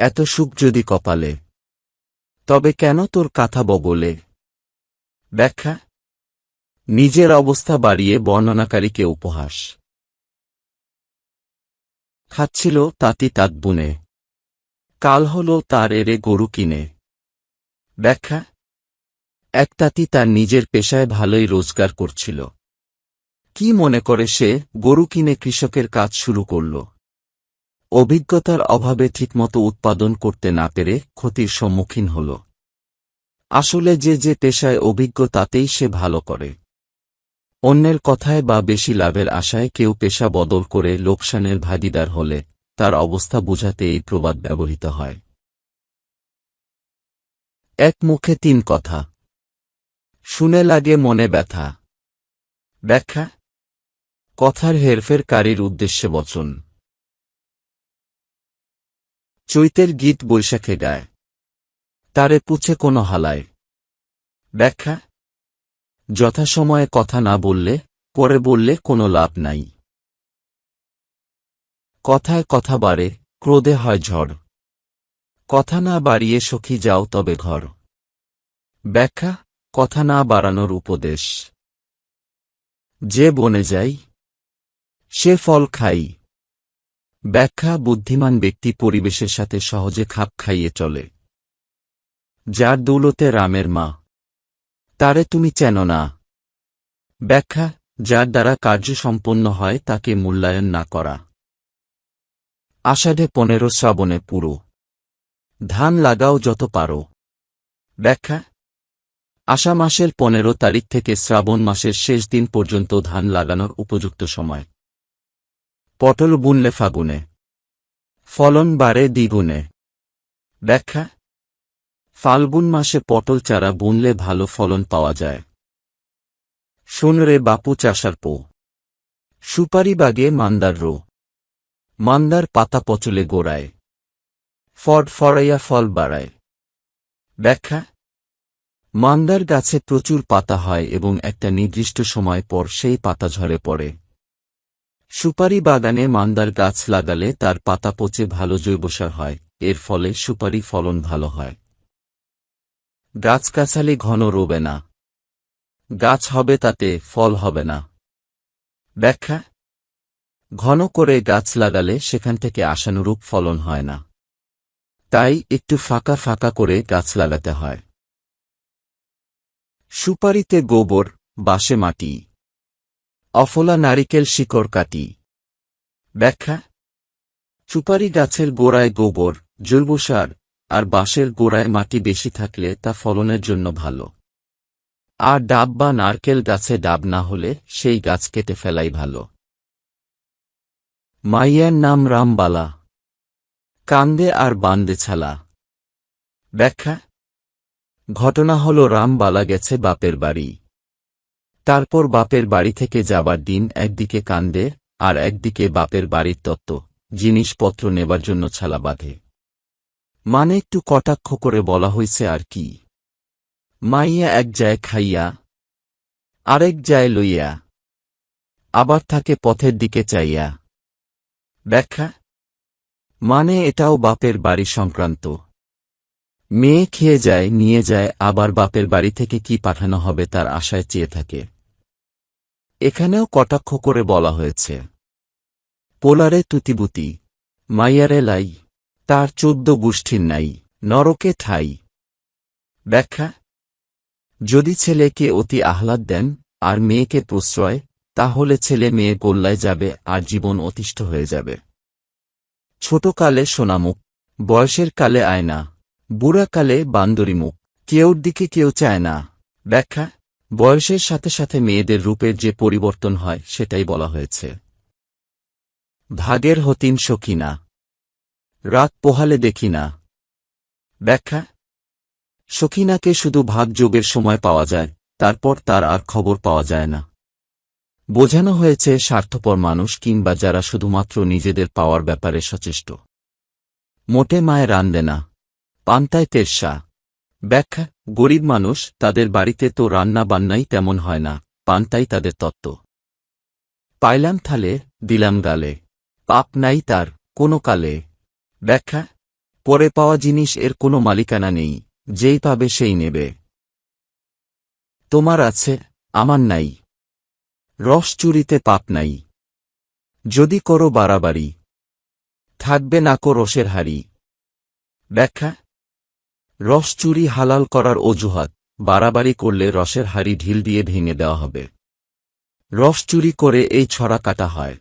এত সুখ যদি কপালে, তবে কেন তোর কাঁথা বগলে? ব্যাখ্যা: নিজের অবস্থা বাড়িয়ে বর্ণনাকারীকে উপহাস। খাচ্ছিল তাঁতি তাঁত বুনে, কাল হল তার এরে গরু কিনে। ব্যাখ্যা: এক তাঁতি তার নিজের পেশায় ভালোই রোজগার করছিল। কি মনে করে সে গরু কিনে কৃষকের কাজ শুরু করল। অভিজ্ঞতার অভাবে ঠিকমতো উৎপাদন করতে না পেরে ক্ষতির সম্মুখীন হল। আসলে যে পেশায় অভিজ্ঞ তাতেই সে ভালো করে। অন্যের কথায় বা বেশি লাভের আশায় কেউ পেশা বদল করে লোকসানের ভাগীদার হলে তার অবস্থা বোঝাতে এই প্রবাদ ব্যবহৃত হয়। এক মুখে তিন কথা, শুনে লাগে মনে ব্যথা। ব্যাখ্যা: কথার হেরফেরকারীর উদ্দেশ্যে বচন। চৈতের গীত বৈশাখে গায়, তারে পুছে কোনো হালায়। ব্যাখ্যা: যথাসময়ে কথা না বললে পরে বললে কোনো লাভ নাই। কথায় কথা বাড়ে, ক্রোধে হয় ঝড়। কথা না বাড়িয়ে সখী যাও তবে ঘর। ব্যাখ্যা: কথা না বাড়ানোর উপদেশ। যে বনে যাই, সে ফল খাই। ব্যাখ্যা: বুদ্ধিমান ব্যক্তি পরিবেশের সাথে সহজে খাপ খাইয়ে চলে। যার দৌলতে রামের মা, তারে তুমি চেনো না। ব্যাখ্যা: যার দ্বারা কার্য সম্পন্ন হয় তাকে মূল্যায়ন না করা। আষাঢ়ে 15 শ্রাবণে পুরো, ধান লাগাও যত পারো। ব্যাখ্যা: আষাঢ় মাসের 15 তারিখ থেকে শ্রাবণ মাসের শেষ দিন পর্যন্ত ধান লাগানোর উপযুক্ত সময়। পটল বুনলে ফাগুনে, ফলন বাড়ে দ্বিগুণে। ব্যাখ্যা: ফাল্গুন মাসে পটল চারা বুনলে ভালো ফলন পাওয়া যায়। শোন রে বাপু চাষার পো, সুপারি বাগে মান্দার রো। মান্দার পাতা পচলে গোড়ায়, ফড ফড়াইয়া ফল বাড়ায়। ব্যাখ্যা: মান্দার গাছে প্রচুর পাতা হয় এবং একটা নির্দিষ্ট সময় পর সেই পাতা ঝরে পড়ে। সুপারি বাগানে মান্দার গাছ লাগালে তার পাতা পচে ভালো জৈবসার হয়, এর ফলে সুপারি ফলন ভালো হয়। গাছগাছালি ঘন রোবে না, গাছ হবে তাতে ফল হবে না। ব্যাখ্যা: ঘন করে গাছ লাগালে সেখান থেকে আশানুরূপ ফলন হয় না, তাই একটু ফাঁকা ফাঁকা করে গাছ লাগাতে হয়। সুপারিতে গোবর, বাসে মাটি, অফলা নারিকেল শিকড় কাটি। ব্যাখ্যা: সুপারি গাছের গোড়ায় গোবর, জৈবসার আর বাঁশের গোড়ায় মাটি বেশি থাকলে তা ফলনের জন্য ভালো। আর ডাব বা নারকেল গাছে ডাব না হলে সেই গাছ কেটে ফেলাই ভালো। মাইয়ার নাম রামবালা, কান্দে আর বান্দে ছালা। ব্যাখ্যা: ঘটনা হল রামবালা গেছে বাপের বাড়ি। তারপর বাপের বাড়ি থেকে যাবার দিন একদিকে কান্দে আর একদিকে বাপের বাড়ির তত্ত্ব জিনিসপত্র নেবার জন্য ছালা বাঁধে। মানে একটু কটাক্ষ করে বলা হয়েছে আর কি। মাইয়া এক যায় খাইয়া, আরেক যায় লইয়া, আবার থাকে পথের দিকে চাইয়া। ব্যাখ্যা: মানে এটাও বাপের বাড়ি সংক্রান্ত। মেয়ে খেয়ে যায়, নিয়ে যায়, আবার বাপের বাড়ি থেকে কি পাঠানো হবে তার আশায় চেয়ে থাকে। এখানেও কটাক্ষ করে বলা হয়েছে। পোলারে তুতিবুতি, মাইয়ারে লাই, তার 14 গোষ্ঠীর নাই, নরকে ঠাই। ব্যাখ্যা: যদি ছেলেকে অতি আহ্লাদ দেন আর মেয়েকে প্রশ্রয়, তাহলে ছেলে মেয়ে গোল্লায় যাবে আর জীবন অতিষ্ঠ হয়ে যাবে। ছোটকালে সোনামুখ, বয়সের কালে আয়না, বুড়াকালে বান্দরি মুখ, কেউর দিকে কেউ চায় না। ব্যাখ্যা: বয়সের সাথে সাথে মেয়েদের রূপের যে পরিবর্তন হয় সেটাই বলা হয়েছে। ভাগের হতিন সখী না, রাত পোহালে দেখি না। ব্যাখ্যা: সখিনাকে শুধু ভাগযোগের সময় পাওয়া যায়, তারপর তার আর খবর পাওয়া যায় না। বোঝানো হয়েছে স্বার্থপর মানুষ কিংবা যারা শুধুমাত্র নিজেদের পাওয়ার ব্যাপারে সচেষ্ট। মোটে মায়ে রান্দে না, পান্তায় তেরসা। ব্যাখ্যা: গরিব মানুষ, তাদের বাড়িতে তো রান্না বান্নাই তেমন হয় না, পান্তাই তাদের তত্ত্ব। পাইলাম থালে, দিলাম গালে, পাপ নাই তার কোনো কালে। ব্যাখ্যা: পরে পাওয়া জিনিস এর কোনো মালিকানা নেই, যেই পাবে সেই নেবে। তোমার আছে, আমার নাই। রস চুরিতে পাপ নাই। যদি করো বাড়াবাড়ি, থাকবে নাকো রসের হাড়ি। ব্যাখ্যা: রস চুরি হালাল করার অজুহাত, বাড়াবাড়ি করলে রসের হাড়ি ঢিল দিয়ে ভেঙে দেওয়া হবে। রস চুরি করে এই ছড়া কাটা হয়।